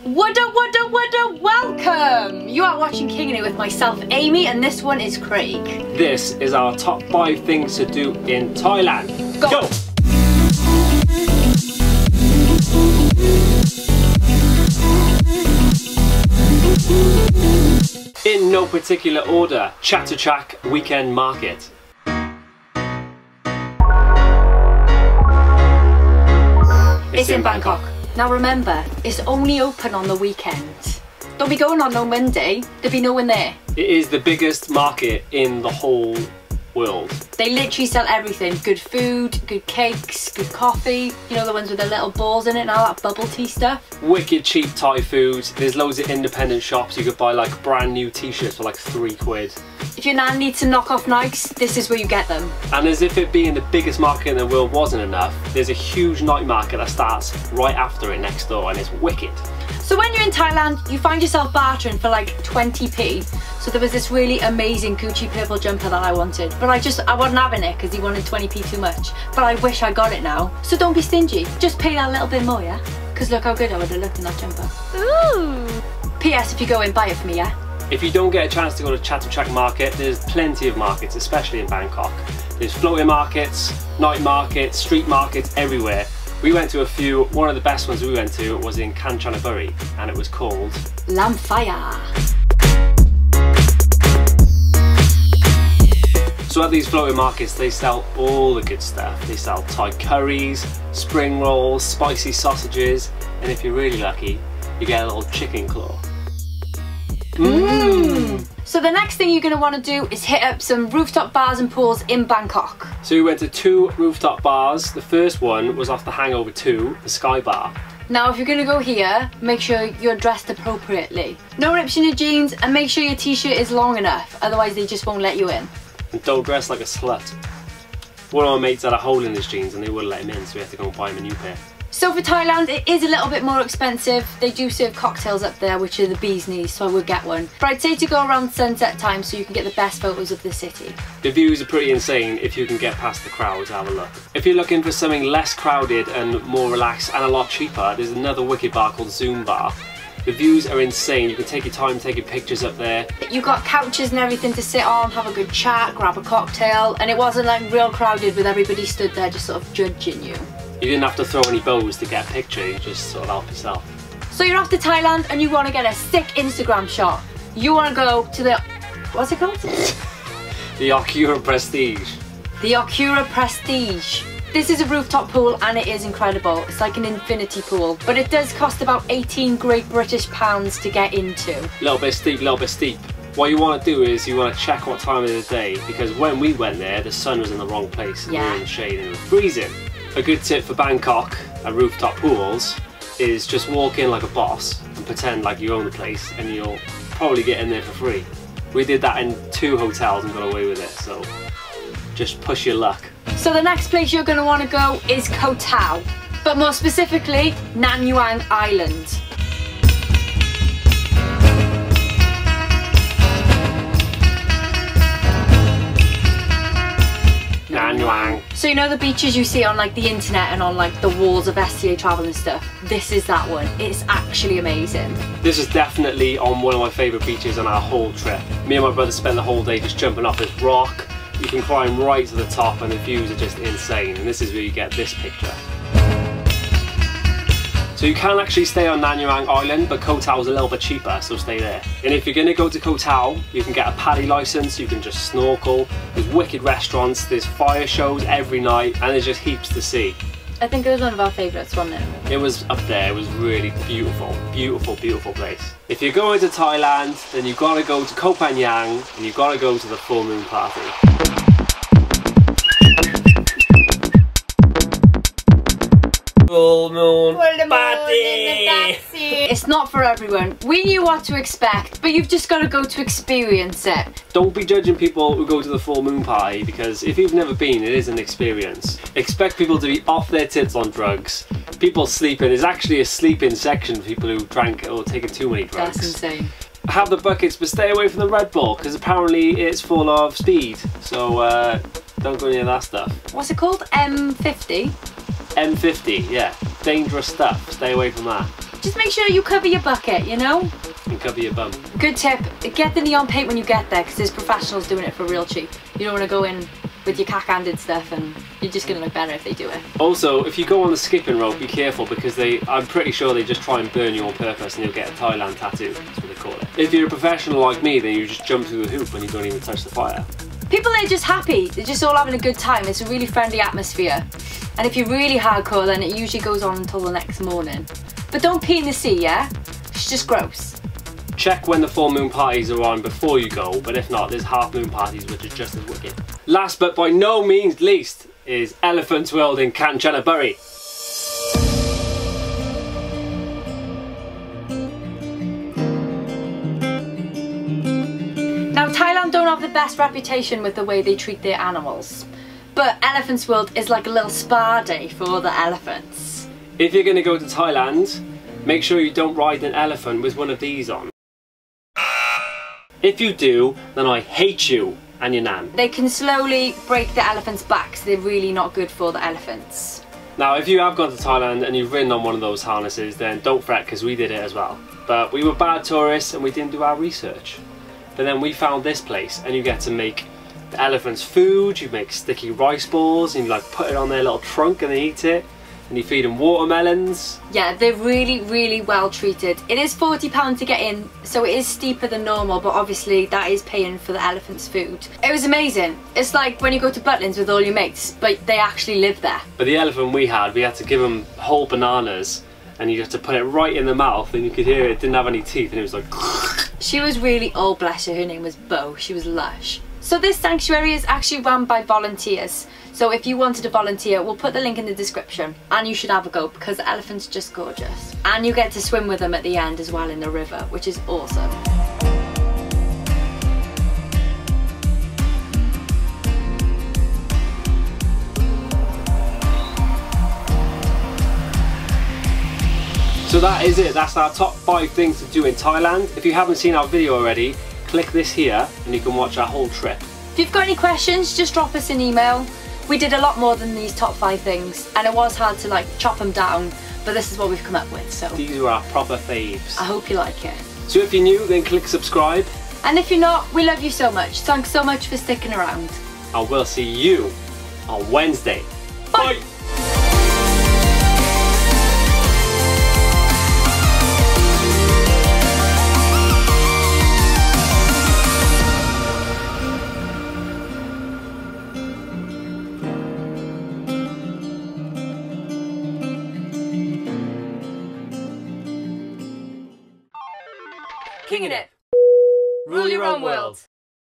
What up, welcome! You are watching Kinging It with myself, Amy, and this one is Craig. This is our top 5 things to do in Thailand. Go! In no particular order, Chatuchak Weekend Market. It's in Bangkok. Now remember, it's only open on the weekend. Don't be going on no Monday, there'll be no one there. It is the biggest market in the whole world. They literally sell everything. Good food, good cakes, good coffee. You know, the ones with the little balls in it and all that bubble tea stuff. Wicked cheap Thai food. There's loads of independent shops. You could buy like brand new t-shirts for like £3. If your nan needs some knockoff Nikes, this is where you get them. And as if it being the biggest market in the world wasn't enough, there's a huge night market that starts right after it next door, and it's wicked. So when you're in Thailand, you find yourself bartering for like 20p. So there was this really amazing Gucci purple jumper that I wanted, but I wasn't having it because he wanted 20p too much. But I wish I got it now. So don't be stingy, just pay that little bit more, yeah? Because look how good I would have looked in that jumper. Ooh. P.S. if you go in, buy it for me, yeah? If you don't get a chance to go to Chatuchak Market, there's plenty of markets, especially in Bangkok. There's floating markets, night markets, street markets, everywhere. We went to a few. One of the best ones we went to was in Kanchanaburi, and it was called Lamphaya. So at these floating markets, they sell all the good stuff. They sell Thai curries, spring rolls, spicy sausages, and if you're really lucky, you get a little chicken claw. Mmm. So the next thing you're going to want to do is hit up some rooftop bars and pools in Bangkok. So we went to 2 rooftop bars. The first one was off the Hangover 2, the Sky Bar. Now if you're going to go here, make sure you're dressed appropriately. No rips in your jeans, and make sure your t-shirt is long enough, otherwise they just won't let you in. And don't dress like a slut. One of my mates had a hole in his jeans and they wouldn't let him in, so we had to go and buy him a new pair. So for Thailand, it is a little bit more expensive. They do serve cocktails up there, which are the bee's knees, so I would get one. But I'd say to go around sunset time so you can get the best photos of the city. The views are pretty insane if you can get past the crowds. Have a look. If you're looking for something less crowded and more relaxed and a lot cheaper, there's another wicked bar called Zoom Bar. The views are insane. You can take your time taking pictures up there. You got couches and everything to sit on, have a good chat, grab a cocktail, and it wasn't like real crowded with everybody stood there just sort of judging you. You didn't have to throw any bows to get a picture, you just sort of help yourself. So you're off to Thailand and you want to get a sick Instagram shot. You want to go to the... what's it called? The Okura Prestige. The Okura Prestige. This is a rooftop pool and it is incredible. It's like an infinity pool, but it does cost about 18 Great British pounds to get into. Little bit steep, little bit steep. What you want to do is you want to check what time of the day, because when we went there, the sun was in the wrong place and we were in the shade and it was freezing. A good tip for Bangkok and rooftop pools is just walk in like a boss and pretend like you own the place, and you'll probably get in there for free. We did that in 2 hotels and got away with it, so just push your luck. So the next place you're going to want to go is Koh Tao, but more specifically Nanyuan Island. Nanyuan. So you know the beaches you see on like the internet and on like the walls of SCA Travel and stuff? This is that one. It's actually amazing. This is definitely on one of my favourite beaches on our whole trip. Me and my brother spent the whole day just jumping off this rock. You can climb right to the top and the views are just insane, and this is where you get this picture. So you can actually stay on Nanyuan Island, but Koh Tao is a little bit cheaper, so stay there. And if you're going to go to Koh Tao, you can get a paddy license, you can just snorkel, there's wicked restaurants, there's fire shows every night, and there's just heaps to see. I think it was one of our favourites, wasn't it? It was up there, it was really beautiful, beautiful, beautiful place. If you're going to Thailand, then you've got to go to Koh Phangan, and you've got to go to the full moon party. Full moon party! It's not for everyone. We knew what to expect, but you've just got to go to experience it. Don't be judging people who go to the full moon party, because if you've never been, it is an experience. Expect people to be off their tits on drugs. People sleeping. There's actually a sleeping section for people who drank or taken too many drugs. That's insane. Have the buckets, but stay away from the Red Bull, because apparently it's full of speed. So don't go near that stuff. What's it called? M50? M50, yeah. Dangerous stuff. Stay away from that. Just make sure you cover your bucket, you know? And cover your bum. Good tip, get the neon paint when you get there because there's professionals doing it for real cheap. You don't want to go in with your cack-handed stuff and you're just going to look better if they do it. Also, if you go on the skipping rope, be careful because I'm pretty sure they just try and burn you on purpose and you'll get a Thailand tattoo. That's what they call it. If you're a professional like me, then you just jump through the hoop and you don't even touch the fire. People are just happy, they're just all having a good time. It's a really friendly atmosphere. And if you're really hardcore, then it usually goes on until the next morning. But don't pee in the sea, yeah? It's just gross. Check when the full moon parties are on before you go, but if not, there's half moon parties which are just as wicked. Last but by no means least is Elephant's World in Kanchanaburi. Now Thailand don't have the best reputation with the way they treat their animals, but Elephant's World is like a little spa day for the elephants. If you're going to go to Thailand, make sure you don't ride an elephant with one of these on. If you do, then I hate you and your nan. They can slowly break the elephant's back, so they're really not good for the elephants. Now, if you have gone to Thailand and you've ridden on one of those harnesses, then don't fret because we did it as well. But we were bad tourists and we didn't do our research. But then we found this place and you get to make the elephants food, you make sticky rice balls and you like put it on their little trunk and they eat it. And you feed them watermelons. Yeah, they're really, really well treated. It is £40 to get in, so it is steeper than normal, but obviously that is paying for the elephant's food. It was amazing. It's like when you go to Butlins with all your mates, but they actually live there. But the elephant we had to give them whole bananas, and you had to put it right in the mouth, and you could hear it didn't have any teeth, and it was like... She was really, oh bless her, her name was Bo. She was lush. So this sanctuary is actually run by volunteers. So if you wanted to volunteer, we'll put the link in the description. And you should have a go because the elephant's just gorgeous. And you get to swim with them at the end as well in the river, which is awesome. So that is it. That's our top 5 things to do in Thailand. If you haven't seen our video already, click this here and you can watch our whole trip. If you've got any questions, just drop us an email. We did a lot more than these top 5 things and it was hard to like chop them down, but this is what we've come up with. So these are our proper faves. I hope you like it. So if you're new, then click subscribe. And if you're not, we love you so much. Thanks so much for sticking around. And we'll see you on Wednesday. Bye. Bye. Kinging it. Rule your own world.